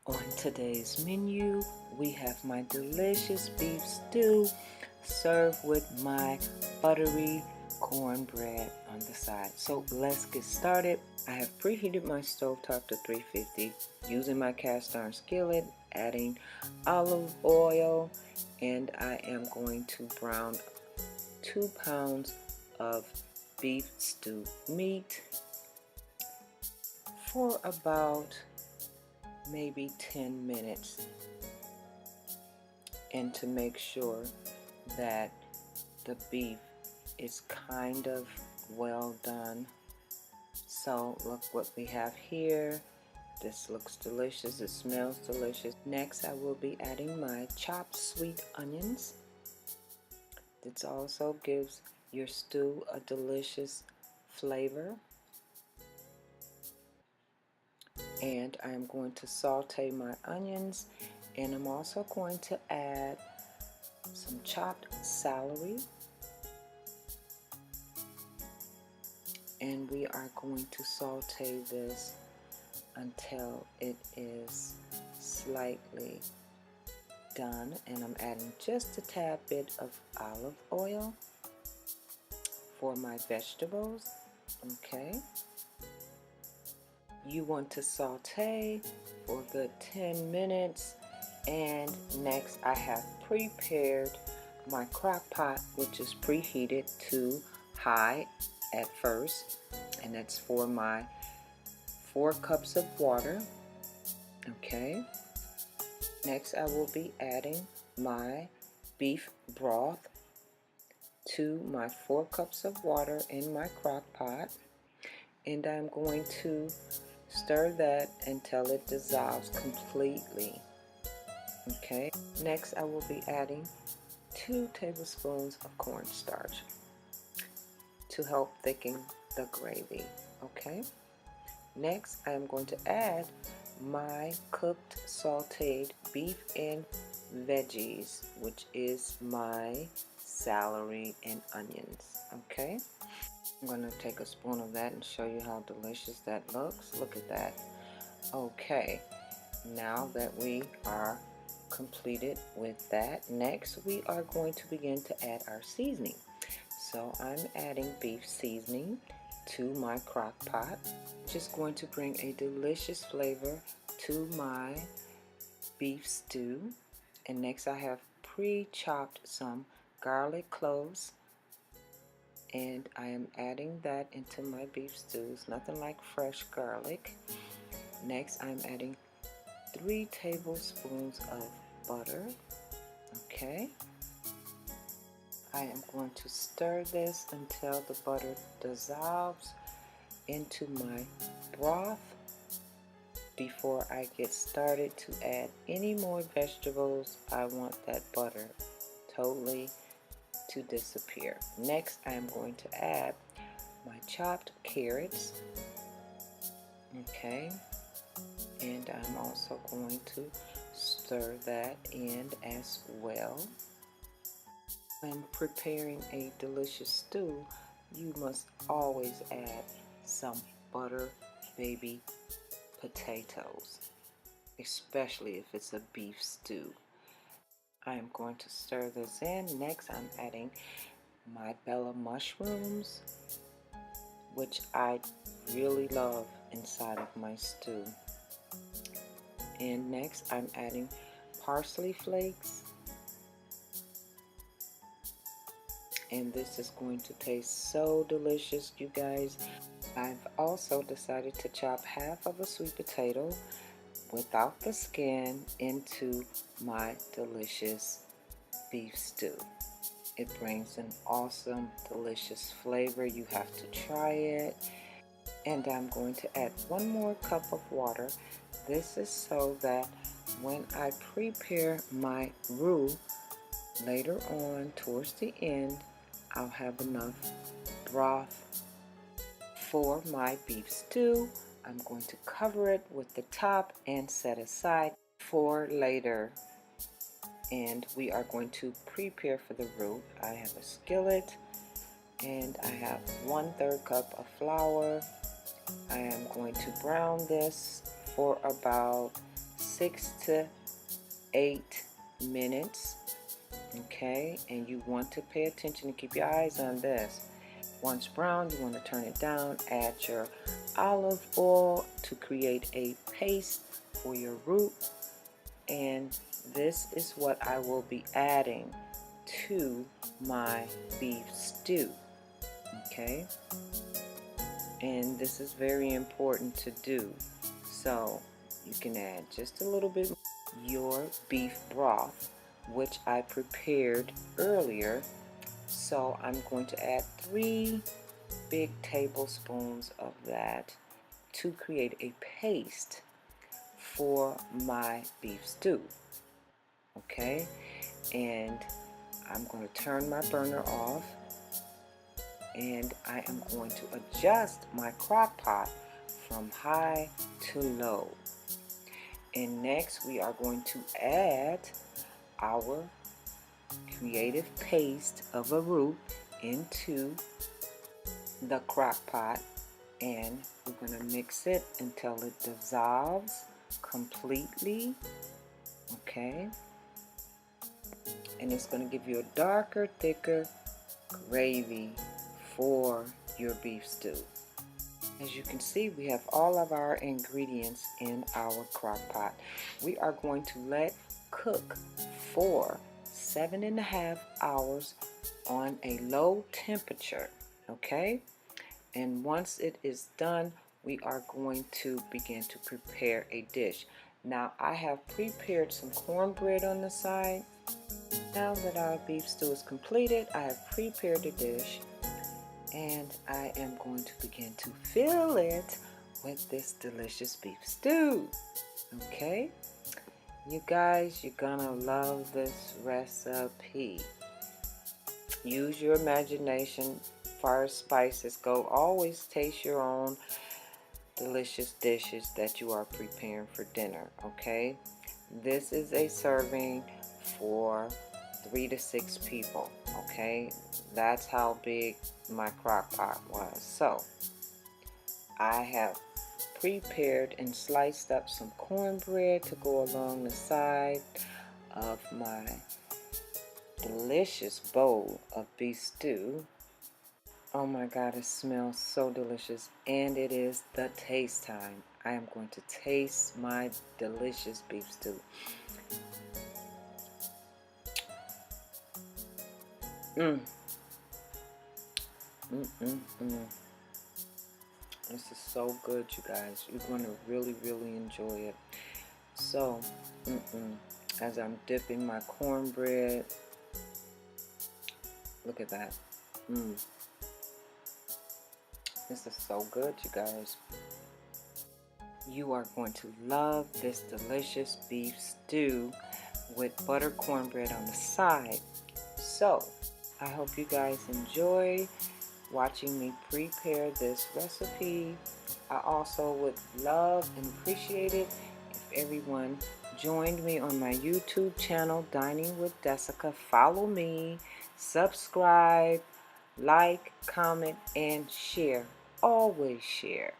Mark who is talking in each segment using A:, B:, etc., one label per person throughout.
A: On today's menu, we have my delicious beef stew served with my buttery cornbread on the side. So let's get started. I have preheated my stovetop to 350 using my cast iron skillet, adding olive oil, and I am going to brown 2 pounds of beef stew meat for about maybe 10 minutes, and to make sure that the beef is kind of well done. So look what we have here. This looks delicious, it smells delicious. Next I will be adding my chopped sweet onions. This also gives your stew a delicious flavor. And I'm going to saute my onions, and I'm also going to add some chopped celery, and we are going to saute this until it is slightly done. And I'm adding just a tad bit of olive oil for my vegetables. Okay, you want to saute for a good 10 minutes. And next I have prepared my crock pot, which is preheated to high at first, and that's for my 4 cups of water. Okay, next I will be adding my beef broth to my 4 cups of water in my crock pot, and I'm going to stir that until it dissolves completely. Okay, next I will be adding 2 tablespoons of cornstarch to help thicken the gravy. Okay, next I am going to add my cooked sauteed beef and veggies, which is my celery and onions. Okay, I'm going to take a spoon of that and show you how delicious that looks. Look at that. Okay, now that we are completed with that, next we are going to begin to add our seasoning. So I'm adding beef seasoning to my crock pot, just going to bring a delicious flavor to my beef stew. And next I have pre-chopped some garlic cloves, and I am adding that into my beef stew. It's nothing like fresh garlic. Next I'm adding 3 tablespoons of butter. Okay, I am going to stir this until the butter dissolves into my broth. Before I get started to add any more vegetables, I want that butter totally to disappear. Next I am going to add my chopped carrots. Okay, and I'm also going to stir that in as well. When preparing a delicious stew, you must always add some butter baby potatoes, especially if it's a beef stew. I am going to stir this in. Next I'm adding my bella mushrooms, which I really love inside of my stew. And next I'm adding parsley flakes, and this is going to taste so delicious, you guys. I've also decided to chop half of a sweet potato without the skin into my delicious beef stew. It brings an awesome, delicious flavor. You have to try it. And I'm going to add 1 more cup of water. This is so that when I prepare my roux later on towards the end, I'll have enough broth for my beef stew. I'm going to cover it with the top and set aside for later. And we are going to prepare for the roux. I have a skillet, and I have 1/3 cup of flour. I am going to brown this for about 6 to 8 minutes. Okay, and you want to pay attention and keep your eyes on this. Once brown, you want to turn it down, add your olive oil to create a paste for your root, and this is what I will be adding to my beef stew. Okay, and this is very important to do, so you can add just a little bit your beef broth, which I prepared earlier. So I'm going to add 3 big tablespoons of that to create a paste for my beef stew. Okay, and I'm going to turn my burner off, and I am going to adjust my crock pot from high to low. And next we are going to add our creative paste of a root into the crock pot, and we're going to mix it until it dissolves completely. Okay, and it's going to give you a darker, thicker gravy for your beef stew. As you can see, we have all of our ingredients in our crock pot. We are going to let cook for 7.5 hours on a low temperature. Okay, and once it is done, we are going to begin to prepare a dish. Now I have prepared some cornbread on the side. Now that our beef stew is completed, I have prepared a dish, and I am going to begin to fill it with this delicious beef stew. Okay, you guys, you're gonna love this recipe. Use your imagination as far as spices go. Always taste your own delicious dishes that you are preparing for dinner. Okay, this is a serving for 3 to 6 people. Okay, that's how big my crock pot was. So I have prepared and sliced up some cornbread to go along the side of my delicious bowl of beef stew. Oh my God, it smells so delicious, and it is the taste time. I am going to taste my delicious beef stew. This is so good, you guys. You're going to really, really enjoy it. So, as I'm dipping my cornbread, look at that. This is so good, you guys. You are going to love this delicious beef stew with buttered cornbread on the side. So, I hope you guys enjoy watching me prepare this recipe. I also would love and appreciate it if everyone joined me on my YouTube channel, Dining with Dessica. Follow me, subscribe, like, comment, and share. Always share.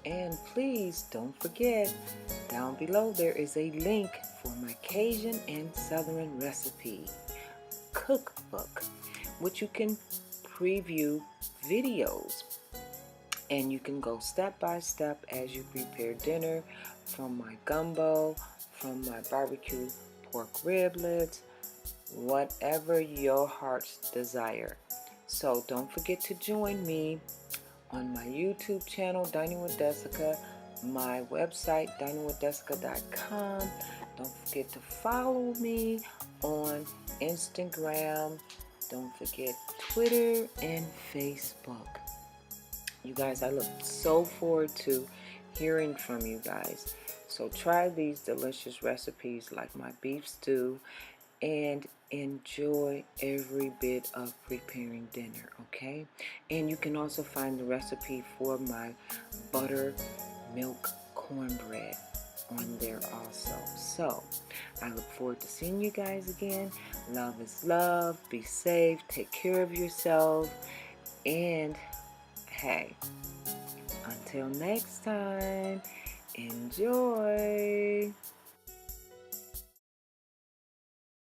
A: And please don't forget, down below there is a link for my Cajun and Southern recipe cookbook, which you can preview videos, and you can go step by step as you prepare dinner, from my gumbo, from my barbecue pork riblets, whatever your heart's desire. So don't forget to join me on my YouTube channel, Dining with Dessica, my website, diningwithdessica.com. Don't forget to follow me on Instagram. Don't forget Twitter and Facebook. You guys, I look so forward to hearing from you guys. So try these delicious recipes like my beef stew and enjoy every bit of preparing dinner, okay? And you can also find the recipe for my buttermilk cornbread on there also. So I look forward to seeing you guys again. Love is love. Be safe. Take care of yourself. And hey, until next time, Enjoy!